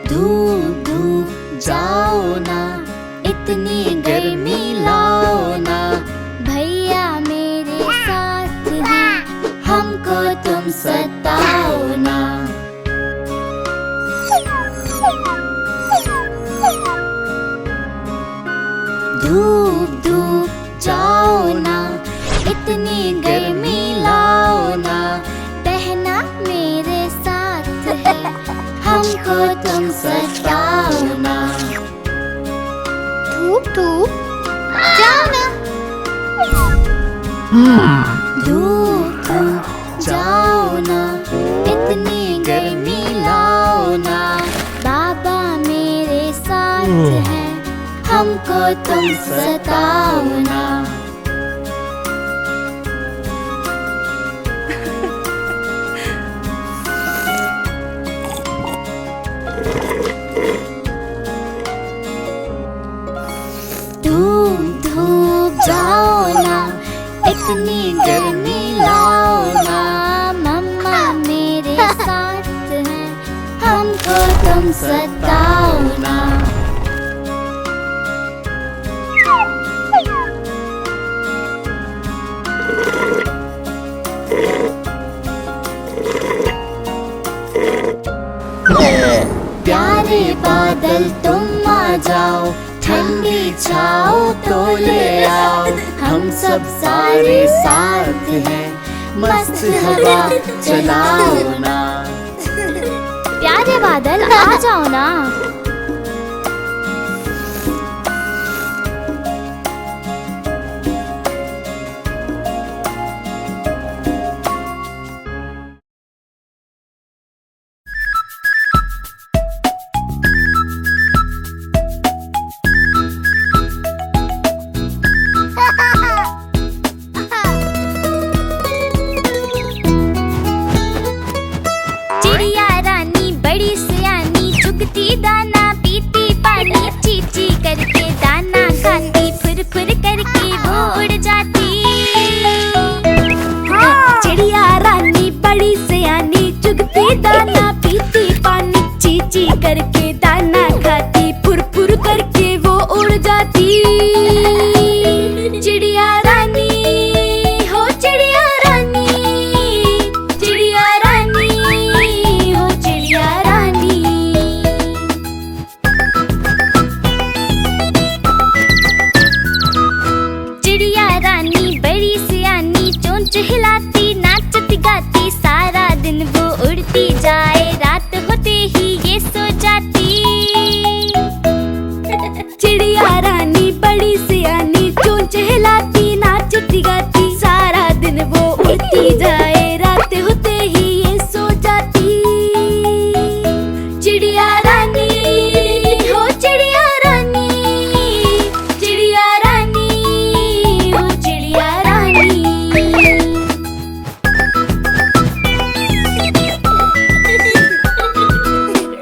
धूप धूप जाओ ना, इतनी गर्मी लाओ ना। भैया मेरे साथ हैं, हमको तुम सताओ ना। धूप धूप जाओ ना, इतनी गर्मी लाओ ना। बहना मेरे साथ है, हमको तुम सताओ ना। धूप धूप जाओ ना, धूप धूप जाओ ना, इतनी गर्मी लाओ ना। बाबा मेरे साथ है, हमको तुम सताओ ना। धूप धूप जाओ ना, इतनी गर्मी लाओ ना। मम्मा मेरे साथ है, हमको तुम सताओ ना। प्यारे बादल तुम आ जाओ, ठंडी छाओ तो ले आओ। हम सब सारे साथ हैं, मस्त हवा चलाओ ना। प्यारे बादल आ जाओ ना। दाना पीती पानी, ची करके दाना खाती, फुर करके वो उड़ जाती। चिड़िया रानी बड़ी सयानी, चुगती दाना पीती पानी, ची करके दाना खाती, फुर करके वो उड़ जाती। चिड़िया रानी हो चिड़िया रानी, चिड़िया रानी हो चिड़िया रानी। चिड़िया रानी बड़ी सियानी, चोंच हिलाती नाचती गाती, सारा दिन वो उड़ती जाए, रात होते ही ये सो जाती। चिड़िया रानी बड़ी सियानी, चोंच हिलाती नाचती गाती, सारा दिन वो उड़ती जाए, रात होते ही ये सो जाती। चिड़िया रानी हो चिड़िया रानी, चिड़िया रानी हो चिड़िया रानी।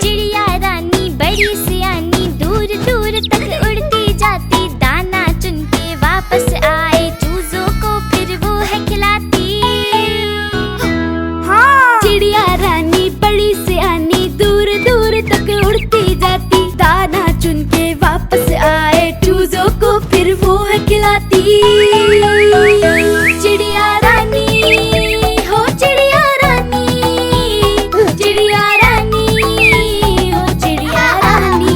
चिड़िया रानी बड़ी सियानी, दूर दूर तक उड़ती जाती, दाना चुन के वापस आए, चूजों को फिर वो है खिलाती। चिड़िया रानी बड़ी सियानी, दूर दूर तक उड़ती जाती, दाना चुन के वापस आए, चूजों को फिर वो है खिलाती। चिड़िया रानी हो चिड़िया रानी, चिड़िया रानी हो चिड़िया रानी।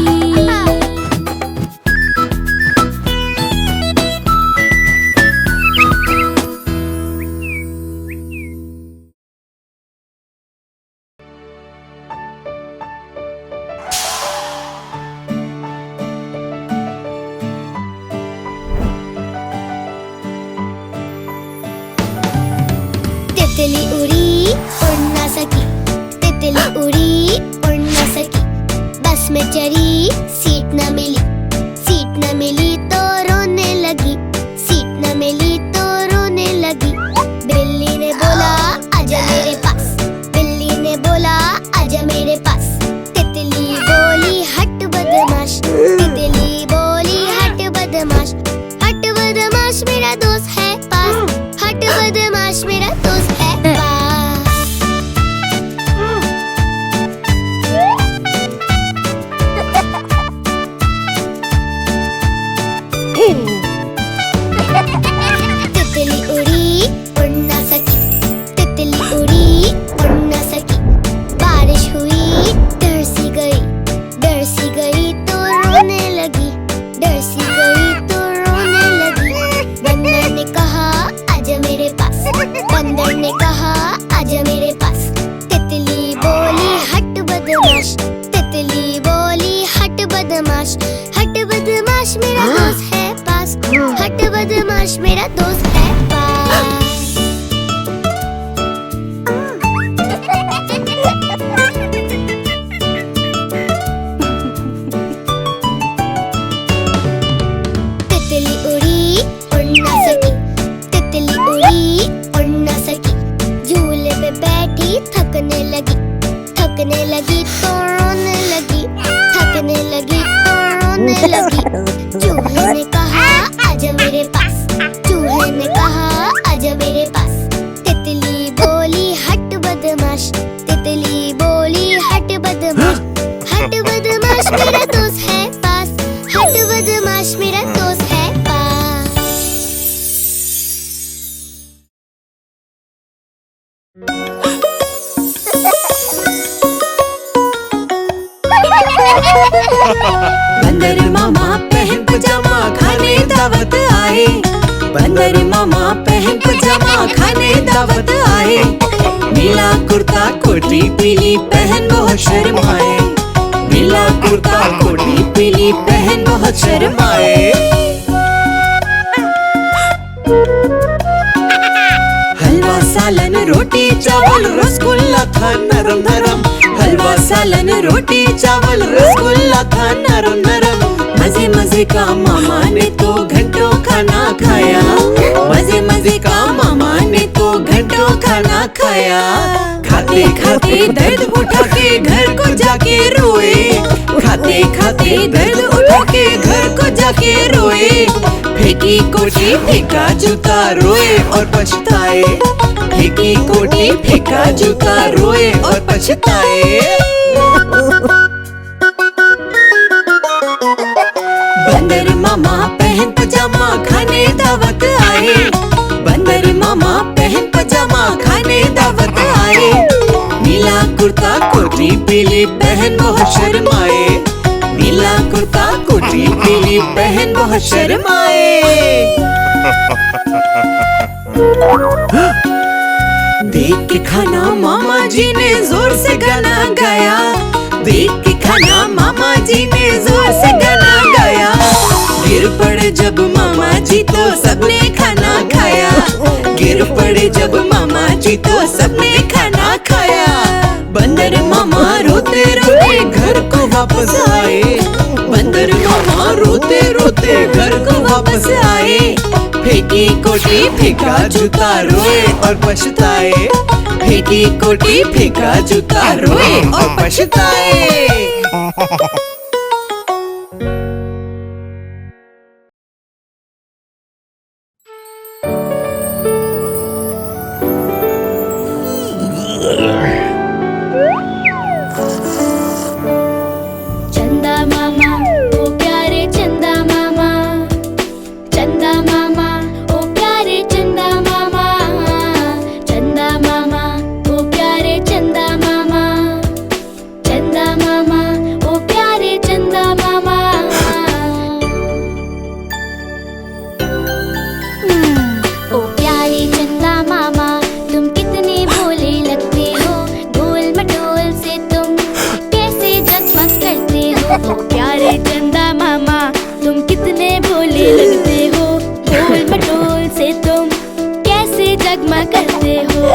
तितली उड़ी उड़ ना सकी, तितली उड़ी उड़ ना सकी, बस में चढ़ी सीट न मिली, सीट न मिली तो रोने लगी, सीट न मिली तो रोने लगी। बिल्ली ने बोला आजा मेरे पास, बिल्ली ने बोला आजा मेरे पास। तितली बोली हट बदमाश, तितली बोली हट बदमाश, हट बदमाश मेरा दोस्त है पास, हट बदमाश मेरा दोस्त डर सी गई तो रोने लगी। बंदर ने कहा आजा मेरे पास, बंदर ने कहा आजा मेरे पास। तितली बोली हट बदमाश, तितली बोली हट बदमाश, हट बदमाश मेरा दोस्त है पास, हट बदमाश मेरा दोस्त है पास। तितली उड़ी उड़ ना सकी, तितली उड़ी उड़ ना सकी। झूले पे बैठी थकने लगी, थकने लगी तो रोने लगी, थकने लगी तो रोने लगी। चूहे ने कहा आजा मेरे पास, चूहे ने कहा आजा मेरे पास। तितली बोली हट बदमाश, तितली बोली हट बदमाश, हट बदमाश मेरा दोस्त है पास, हट बदमाश मेरा दोस्त है पास। बंदर मामा पहन पजामा खाने दावत आए, बंदर मामा पहन पजामा खाने दावत आए। नीला कुर्ता कोटी पीली पहन बहुत शर्माए, नीला कुर्ता कोटी पीली पहन बहुत शर्माए। हलवा सालन रोटी चावल रसगुल्ला था नरम नरम, हलवा सालन रोटी चावल रसगुल्ला था नरम नरम। मजे मजे का मामा ने तो घंटों खाना खाया, मजे मजे का मामा ने तो घंटों खाना खाया। खाते खाते दर्द उठा के घर को जाके रोए, खाते खाते दर्द उठा के घर को जाके रोए। फेंकी कोटी फेंका जूता रोए और पछताए, फेंकी कोटी फेंका जूता रोए और पछताए। बंदर मामा पहन पजामा खाने दावत आए, बंदर मामा पहन पजामा खाने दावत आए। नीला कुर्ता कोटी पीली पहन बहुत शर्माए, नीला कुर्ता कोटी पीली पहन बहुत शर्माए। देख के खाना मामा जी ने जोर से गाना गाया, देख के खाना मामा जी ने जोर से गाना गाया। गिर पड़े जब मामा जी तो सबने खाना खाया, गिर पड़े जब मामा जी तो सबने खाना खाया। बंदर मामा रोते रोते घर को वापस आए, बंदर मामा रोते रोते घर को वापस आए। फेंकी कोटी फेंका जूता रोए और पछताए, फेंकी कोटी फेंका जूता रोए और पछताए। चंदा मामा ओ प्यारे चंदा मामा, चंदा मामा ओ प्यारे चंदा मामा, चंदा मामा ओ प्यारे चंदा मामा, चंदा मामा ओ प्यारे चंदा मामा। ओ प्यारे चंदा मामा तुम कितने भोले लगते हो, गोल मटोल से तुम कैसे जगमग करते हो। ओ प्यारे चंदा मामा तुम कितने भोले लगते हो, गोल मटोल से तुम कैसे जगमग करते हो।